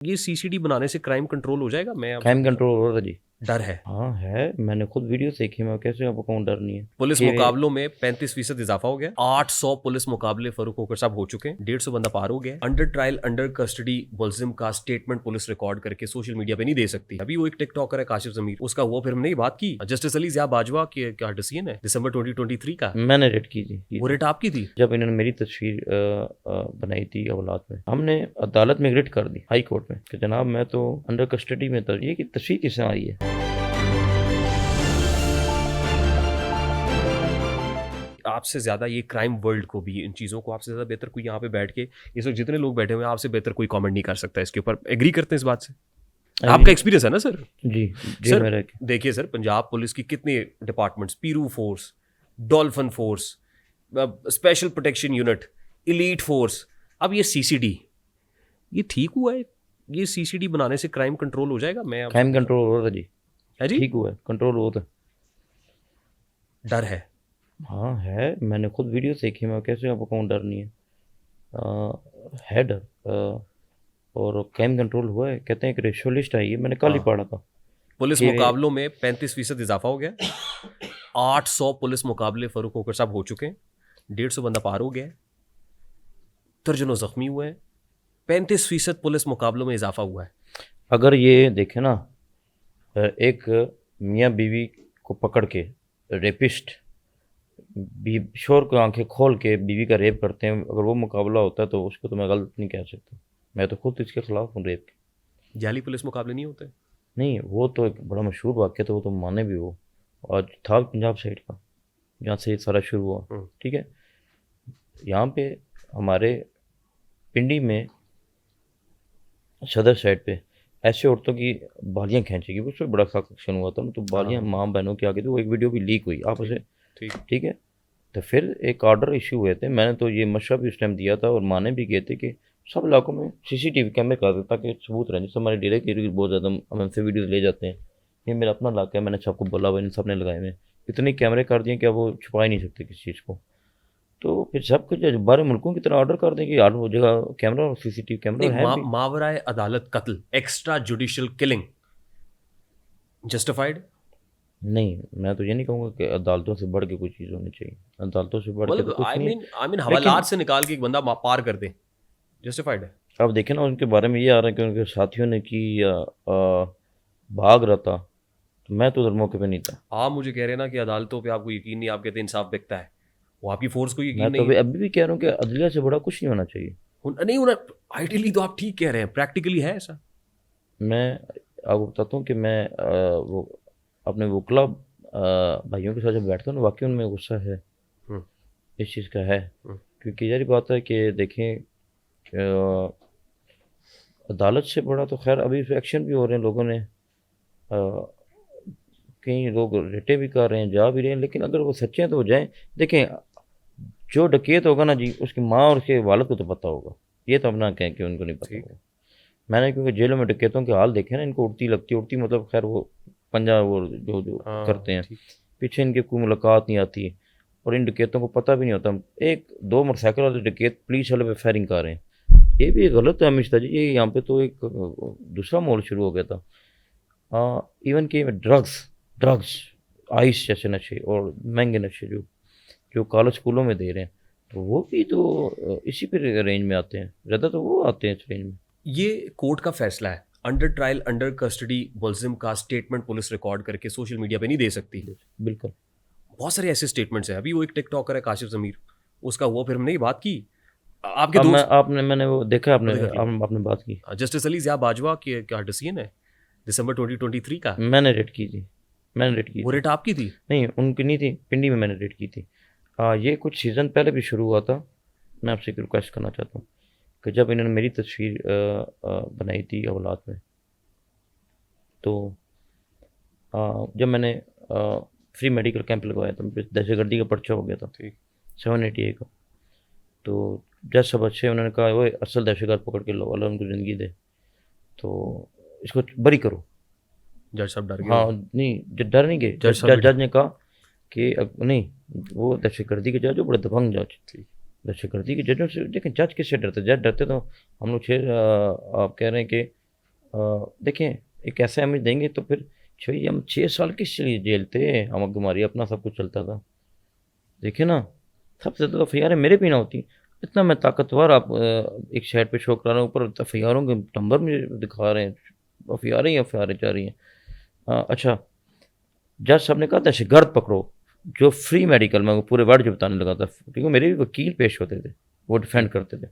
ये सीसीडी बनाने से क्राइम कंट्रोल हो जाएगा? मैं क्राइम कंट्रोल हो रहा था जी। डर है। हाँ है, मैंने खुद वीडियो देखी, मैं कैसे आपको कहूँ डर नहीं है। पुलिस ये मुकाबलों में 35% इजाफा हो गया। 800 पुलिस मुकाबले फरूक होकर साहब हो चुके हैं। 150 बंदा पार हो गया। अंडर ट्रायल अंडर कस्टडी मुलजिम का स्टेटमेंट पुलिस रिकॉर्ड करके सोशल मीडिया पे नहीं दे सकती। अभी वो एक टिकटॉकर है काशिफ जमीर, उसका वो फिर हमने बात की। जस्टिस अली ज़िया बाजवा की क्या डिसीजन है दिसंबर 2023 का? मैंने रेड की थी। वो रेट आपकी थी? जब इन्होंने मेरी तस्वीर बनाई थी औलाद में, हमने अदालत में रेड कर दी हाई कोर्ट में कि जनाब मैं तो अंडर कस्टडी में था। ये कि तस्वीर किसने आई है? आपसे ज्यादा ये क्राइम वर्ल्ड को भी, इन चीजों को आपसे ज्यादा बेहतर कोई यहाँ पे बैठ के, इस वक्त जितने लोग बैठे हुए हैं आपसे बेहतर कोई कमेंट नहीं कर सकता इसके ऊपर। एग्री करते हैं इस बात से? आपका एक्सपीरियंस है ना सर? जी जी सर मेरा देखिए सर, पंजाब पुलिस की कितने डिपार्टमेंट्स, पीरू force, dolphin force, special protection unit, elite force, अब ये सीसीडी, ये ठीक हुआ है? ये सीसीडी बनाने से क्राइम कंट्रोल हो जाएगा? मैं क्राइम कंट्रोल हो रहा था जी। है जी? ठीक हुआ है, कंट्रोल हो था। डर है। हाँ है, मैंने खुद वीडियो देखी, मैं कैसे आपको कहूँ डर नहीं है डर। और क्राइम कंट्रोल हुआ है, कहते हैं एक रेशो लिस्ट आई है, मैंने कल ही पढ़ा था। पुलिस मुकाबलों में 35% इजाफा हो गया। 800 पुलिस मुकाबले फरूक होकर साहब हो चुके हैं। 150 बंदा पार हो गया है। दर्जनों जख्मी हुए हैं। 35% पुलिस मुकाबलों में इजाफा हुआ है। अगर ये देखे ना, एक मियाँ बीवी को पकड़ के रेपिस्ट शोर को आंखें खोल के बीवी का रेप करते हैं, अगर वो मुकाबला होता है तो उसको तो मैं गलत नहीं कह सकता। मैं तो खुद इसके खिलाफ हूँ रेप के। जाली पुलिस मुकाबले नहीं होते? नहीं, वो तो एक बड़ा मशहूर वाक्य था, वो तो माने भी वो, और था पंजाब साइड का जहाँ से ये सारा शुरू हुआ। ठीक है, यहाँ पे हमारे पिंडी में सदर साइड पे ऐसे औरतों की बालियाँ खींचेगी, उस पर बड़ा एक्शन हुआ था ना, तो बालियाँ माँ बहनों की आगे, तो वो एक वीडियो भी लीक हुई आपस में। ठीक है, तो फिर एक ऑर्डर इशू हुए थे, मैंने तो ये मशवरा भी उस टाइम दिया था और माने भी गए थे कि सब इलाकों में सीसीटीवी कैमरे कर दें ताकि सबूत रहें। जैसे हमारे डेरे की बहुत ज़्यादा हम हमसे वीडियोज़ ले जाते हैं, ये मेरा अपना इलाका है, मैंने सबको बोला हुआ, इन सब ने लगाए हुए इतने कैमरे कर दिए कि अब वो छुपा ही नहीं सकते किसी चीज़ को। तो फिर सब कुछ बारह मुल्कों की तरह ऑर्डर कर दें कि हर वो जगह कैमरा और सीसीटीवी कैमरा है भी। मावराए अदालत कत्ल, एक्स्ट्रा जुडिशियल किलिंग जस्टिफाइड? नहीं, मैं तो ये नहीं कहूँगा कि अदालतों से बढ़ के कोई चीज़ होनी चाहिए, अदालतों से बढ़ के तो कुछ नहीं। आई मीन हवालात से निकाल के एक बंदा पार कर दे, जस्टिफाइड है? अब देखें ना, उनके बारे में ये आ रहा है कि उनके साथियों ने की या भाग रहा था, तो मैं तो उधर मौके पे नहीं था। आप मुझे कह रहे हैं ना कि अदालतों पे आपको यकीन नहीं, आप कहते हैं इंसाफ बिकता है, वो आपकी फोर्स को यकीन मैं नहीं तो है। अभी भी कह रहा हूँ कि अदलिया से बड़ा कुछ नहीं होना चाहिए। नहीं होना, आइडियली तो आप ठीक कह रहे हैं, प्रैक्टिकली है ऐसा? मैं आपको बताता हूँ कि मैं वो अपने वकला भाइयों के साथ जब बैठता हूँ ना, वाकई उनमें गुस्सा है, इस चीज़ का है। क्योंकि यार बात है कि देखें, अदालत से बड़ा तो खैर अभी एक्शन भी हो रहे हैं, लोगों ने कई लोग रिटे भी कर रहे हैं, जा भी रहे हैं, लेकिन अगर वो सच्चे हैं तो हो जाएं। देखें, जो डकैत होगा ना जी, उसकी माँ और उसके वालिद को तो पता होगा, ये तो अपना कहें कि उनको नहीं पता होगा। मैंने क्योंकि जेलों में डकैतों के हाल देखे ना, इनको उड़ती लगती उड़ती, मतलब खैर वो पंजा वो जो करते हैं, पीछे इनके कोई मुलाकात नहीं आती और इन डकैतों को पता भी नहीं होता। एक दो मोटरसाइकिल वाले डकैत पुलिस वाले पे फायरिंग कर रहे हैं, ये भी गलत है हमेशा जी। ये यहाँ पे तो एक दूसरा माहौल शुरू हो गया था। इवन कि ड्रग्स आइस जैसे नशे और महंगे नशे जो कॉलेज स्कूलों में दे रहे हैं, तो वो भी तो इसी पे रेंज में आते हैं, ज़्यादा तो वो आते हैं इस रेंज में। ये कोर्ट का फैसला है, अंडर ट्रायल अंडर कस्टडी मुलजिम का स्टेटमेंट पुलिस रिकॉर्ड करके सोशल मीडिया पे नहीं दे सकती। बिल्कुल, बहुत सारे ऐसे स्टेटमेंट्स हैं। अभी वो एक टिकटॉकर है काशिफ जमीर, उसका वो फिर हमने बात की। आपके दोस्त मैंने वो देखा, आपने बात की। जस्टिस अली ज़िया बाजवा की क्या डिसीजन है दिसंबर 2023 का? मैंने रेड की थी, वो रेट आपकी थी? नहीं, उनकी नहीं थी, पिंडी में मैंने रेड की थी। ये कुछ सीज़न पहले भी शुरू हुआ था। मैं आपसे एक रिक्वेस्ट करना चाहता हूँ कि जब इन्होंने मेरी तस्वीर बनाई थी औलाद में, तो जब मैंने फ्री मेडिकल कैंप लगवाया था, दहशतगर्दी का पर्चा हो गया था 780A का, तो जज सब अच्छे, उन्होंने कहा वो असल दहशतगर्द पकड़ के लो, अल्लाह उनको ज़िंदगी दे, तो इसको बरी करो। जज साहब डर गए? हाँ नहीं, डर नहीं गए, जज ने कहा कि नहीं, वो दहशतगर्दी के जज जो बड़े दबंग जज, दहशतगर्दी के जजों से, लेकिन जज किससे डरते? जज डरते तो हम लोग आप कह रहे हैं कि देखें एक ऐसा इमेज देंगे तो फिर भाई हम 6 साल किस लिए जेल थे, हम हमारी अपना सब कुछ चलता था। देखिए ना, सबसे ज़्यादा एफ मेरे भी ना होती, इतना मैं ताकतवर आप एक शहर पे शो करा रहा हूँ, ऊपर एफ के नंबर मुझे दिखा रहे हैं, एफ आई आर जा रही हैं। अच्छा, जज साहब ने कहा दहशतगर्द पकड़ो, जो फ्री मेडिकल में वो पूरे वर्ड जो बताने लगा था, क्योंकि मेरे भी वकील पेश होते थे, वो डिफेंड करते थे।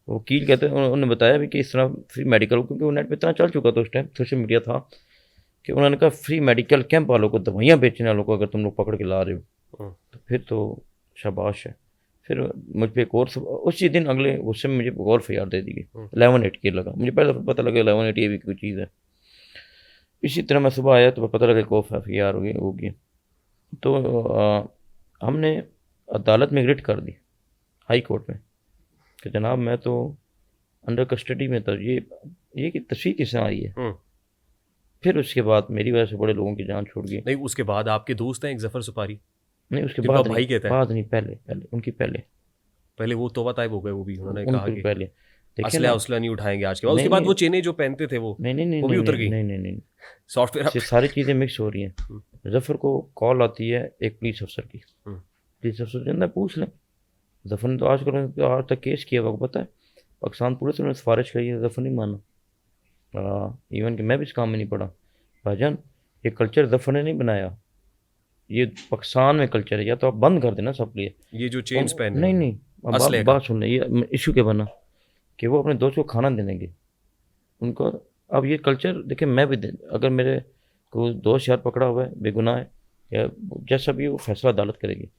वो वकील कहते हैं, उन्होंने बताया भी कि इस तरह फ्री मेडिकल, क्योंकि वो नेट पे इतना चल चुका था उस टाइम, सोशल मीडिया था, कि उन्होंने कहा फ्री मेडिकल कैंप वालों को, दवाइयाँ बेचने वालों को अगर तुम लोग पकड़ के ला रहे हो तो फिर तो शाबाश है। फिर मुझ पर एक और उसी दिन अगले गुस्से में मुझे एक और एफ दे दी गई, 1188 लगा। मुझे पहले पता लगा 1188 भी कोई चीज़ है। इसी तरह मैं सुबह आया तो पता लगा कि एफ आई आर होगी। तो हमने अदालत में रिट कर दी, हाई कोर्ट में, कि जनाब मैं तो अंडर कस्टडी में था, ये कि तस्वीर किसने आई है। फिर उसके बाद मेरी वजह से बड़े लोगों की जान छूट गई। नहीं, उसके बाद आपके दोस्त हैं एक जफर सुपारी, नहीं उसके जिनको बाद आप भाई कहते हैं, बाद नहीं, पहले उनकी पहले वो तौबा ताइब हो गए, वो भी उन्होंने कहा उनके कि पहले देखिए असला ना। उसला नहीं उठाएंगे आज के बाद। नहीं उसके बाद नहीं वो चेनें जो पहनते थे वो नहीं नहीं नहीं वो भी नहीं उतर गई, नहीं नहीं नहीं, सॉफ्टवेयर ये सारी चीज़ें मिक्स हो रही हैं। जफर को कॉल आती है एक पुलिस अफसर की, पुलिस अफसर जिंदा पूछ लें, जफर ने तो आज तक केस किया हुआ, पता है पाकिस्तान पुलिस ने सिफारिश करी है, जफर नहीं माना। इवन कि मैं भी इस काम में नहीं पड़ा। भाईजान ये कल्चर जफर ने नहीं बनाया, ये पाकिस्तान में कल्चर है, या तो आप बंद कर देना सब लिए। ये जो चेन्स पहन रहे नहीं हैं, नहीं, अब असले बात सुन लें, ये इशू क्या बना कि वो अपने दोस्त को खाना दे देंगे उनको। अब ये कल्चर देखिए, मैं भी अगर मेरे को दोस्त यार पकड़ा हुआ है बेगुनाह है, या जैसा भी वो फैसला अदालत करेगी,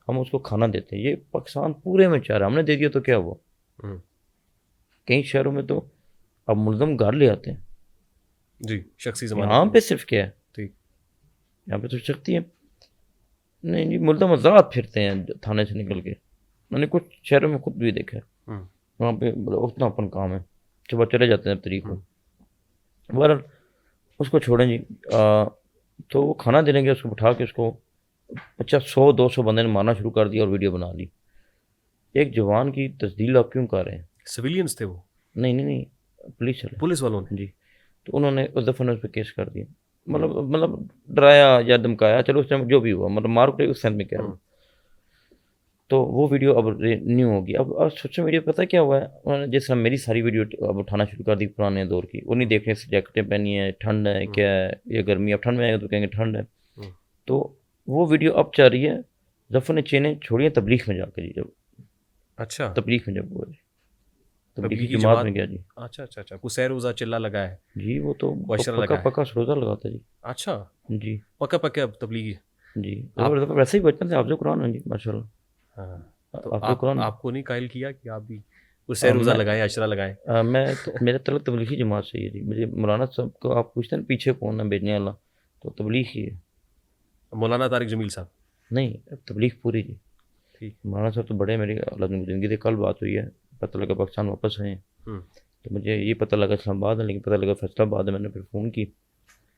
हम उसको खाना देते हैं। ये पाकिस्तान पूरे में चाह रहा है, हमने दे दिया तो क्या हुआ। कई शहरों में तो अब मुलजम घर ले आते हैं जी, शख्सी जमानत यहाँ पे सिर्फ क्या है, ठीक, यहाँ पे तो शक्ति है नहीं जी, मुलजम आज़ाद फिरते हैं थाने से निकल के। मैंने कुछ शहरों में खुद भी देखा है, वहाँ पे उतना अपन काम है, सुबह चले जाते हैं तरीक को। बहरहाल उसको छोड़ें जी। तो वो खाना दे देंगे, उसको बिठा के उसको 50 100 200 बंदे ने मारना शुरू कर दिया और वीडियो बना ली। एक जवान की तस्दील आप क्यों कर रहे हैं? सिविलियंस थे वो? नहीं नहीं नहीं, पुलिस वालों ने जी। तो उन्होंने उस दफ़ा ने उस पर केस कर दिया, मतलब डराया या धमकाया, चलो उस टाइम जो भी हुआ, मतलब मार पड़े उस टाइम में क्या हुआ। तो वो वीडियो अब न्यू होगी। अब सोशल मीडिया पता क्या हुआ है, उन्होंने जैसे मेरी सारी वीडियो अब उठाना शुरू कर दी पुराने दौर की। वो नहीं देखने से जैकेटें पहनी है, ठंड है क्या है, ये गर्मी, अब ठंड में आएगा तो कहेंगे ठंड है। तो वो वीडियो अब चल रही है, जफर ने चेनें छोड़ी हैं तबलीग में जाकर जी, जब अच्छा तबलीग में जब हुआ जी, तबलीग की जमात में गया जी। अच्छा कुसैर रोजा चिल्ला लगा है जी, वो तो लगा पक्का है। पक्का रोज़ा लगाता जी। अच्छा जी पक्का तबलीगी जी, वैसे ही बचपन से हाफ़िज़ कुरान है जी माशाल्लाह। तो हाफ़िज़ कुरान आपको नहीं कायल किया कि आप भी उससे रोज़ा लगाएं, अशरा लगाएं? मैं तो मेरा तलक तबलीगी जमात से ही है जी। मुझे मौलाना साहब को आप पूछते हैं पीछे कौन है भेजने वाला, तो तबलीग ही है। मौलाना तारिक जमील साहब? नहीं, तबलीग पूरी जी। ठीक। मौलाना साहब तो बड़े मेरी ज़िंदगी से कल बात हुई है, पता लगा पाकिस्तान वापस आए हैं। तो मुझे ये पता लगा इस्लामाबाद है, लेकिन पता लगा फैसलाबाद है। मैंने फिर फ़ोन की,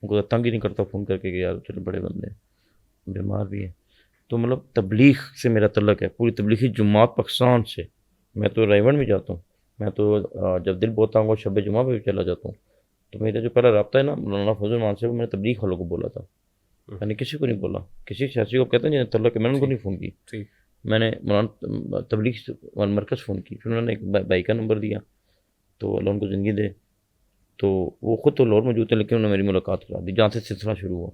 उनको तो तंग ही नहीं करता फ़ोन करके कि यार चलो बड़े बंदे बीमार भी हैं। तो मतलब तबलीग से मेरा तल्लक है, पूरी तबलीगी जुम्मात पाकिस्तान से। मैं तो रायवन भी जाता हूँ, मैं तो जब दिल बोता हूँ शब जुम्मा पे भी चला जाता हूँ। तो मेरा जो पहला रब्ता है ना मौलाना फजल मान से, मैंने तबलीग वालों को बोला था, मैंने किसी को नहीं बोला, किसी सियासी को कहते हैं तल्लक है, मैंने उनको नहीं फ़ोन की। मैंने मौलाना तबलीग मरकज़ फ़ोन की, फिर उन्होंने एक भाई का नंबर दिया, तो अल्लाह उनको ज़िंदगी दे। तो वो खुद तो लाहौर मौजूद थे, लेकिन उन्होंने मेरी मुलाकात करा दी, जहाँ से सिलसिला शुरू हुआ।